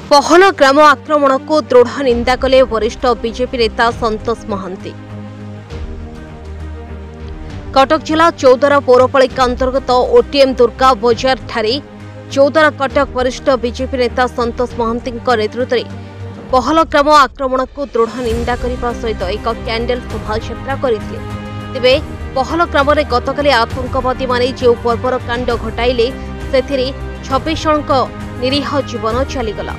पहलग्राम आक्रमण को दृढ़ निंदा कले वरिष्ठ बीजेपी नेता संतोष महांती। कटक जिला चौदर पौरपालिका अंतर्गत ओटीएम दुर्गा बजार ठारे चौदर कटक वरिष्ठ बीजेपी नेता संतोष महांती नेतृत्व में पहलग्राम आक्रमण को दृढ़ निंदा करने सहित एक कैंडल शोभायात्रा करते। तेबे पहलग्राम में गतकाली आतंकवादी माने जो बर्बर कांड घटाइले से 26 जनक निरीह जीवन चलीगला।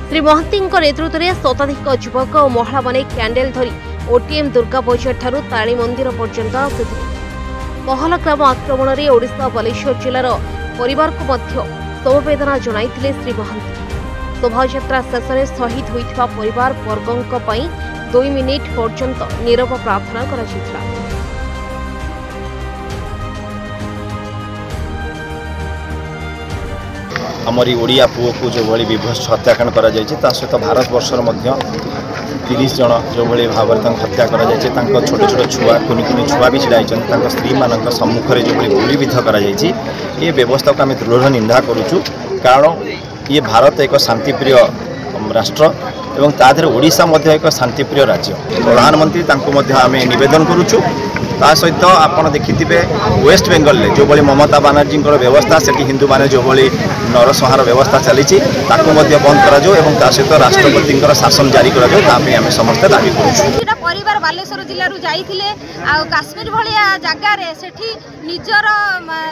श्री महांती नेतृत्व में शताधिक युवक और महिला माने कैंडल धरी ओटीएम दुर्गा बजार ठारू तारिणी मंदिर पर्यंत आसिथिले। पहलग्राम आक्रमण में ओडिशा बालेश्वर जिलार परिवार को मध्य समवेदना जणाइथिले श्री महांती। शोभायात्रा शेष में शहीद होइथिबा परिवार वर्गों पई 2 मिनिट पर्यंत नीरव प्रार्थना करा। आमरी ओडिया पुओ को जो भली विभत्स हत्याकांड करा जायछि ता सहित भारत वर्षर मध्य 30 जन जो भली भाव हत्या करा जायछि तांको छोट छोट छुआ कुनि कुनि छुआ भी छिड़ाइछन तांको स्त्री मानक सम्मुख रे जो भली गुलीबिद्ध करा जायछि ए व्यवस्था को आमे दृढ़ निंदा करूछु। कारण ये भारत एक शांतिप्रिय राष्ट्र एवं ताधर ओडिशा मध्य एक शांतिप्रिय राज्य। प्रधानमंत्री तांको मध्य आमे निवेदन करूछु। ता सहित आपड़ देखिथे वेस्ट बेंगल में जो भली ममता बानर्जी व्यवस्था से हिंदू माने जो भली नरसंहार व्यवस्था चली बंद करा एवं ता सहित राष्ट्रपति शासन जारी करा समस्त दाबी करूँ। परिवार बालेश्वर जिलूर जाइथिले आ काश्मीर भलिया जगार सेठी निजर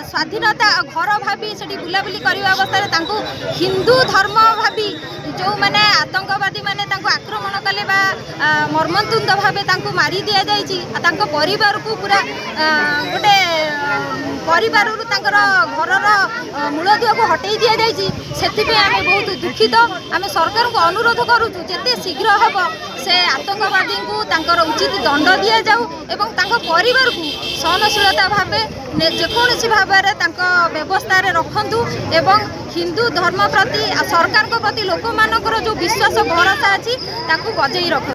स्वाधीनता घर भाभी सेठी बुलाबुली करबा अवस्था तांको हिंदू धर्म भाभी जो माने आतंकवादी माने तांको आक्रमण कले बा मर्मन्तुद भावे तांको मारी दिया जाइछि। तांको परिवार को पूरा गोटे परिवार तांकर घरर मूलदुआ को हटई दिया जाइछि। सेथिपे आमे बहुत दुखित। आमे सरकार को अनुरोध करूछु जेते शीघ्र हब से आतंकवादी को तांकर उचित दंड दिया जाऊ एवं तांको परिवार को सहनशीलता भावे जेकोसी भाव में व्यवस्था रखंतु एवं हिंदू धर्म प्रति सरकार प्रति लोक मानकर जो विश्वास भरोसा अच्छी बजाई रख।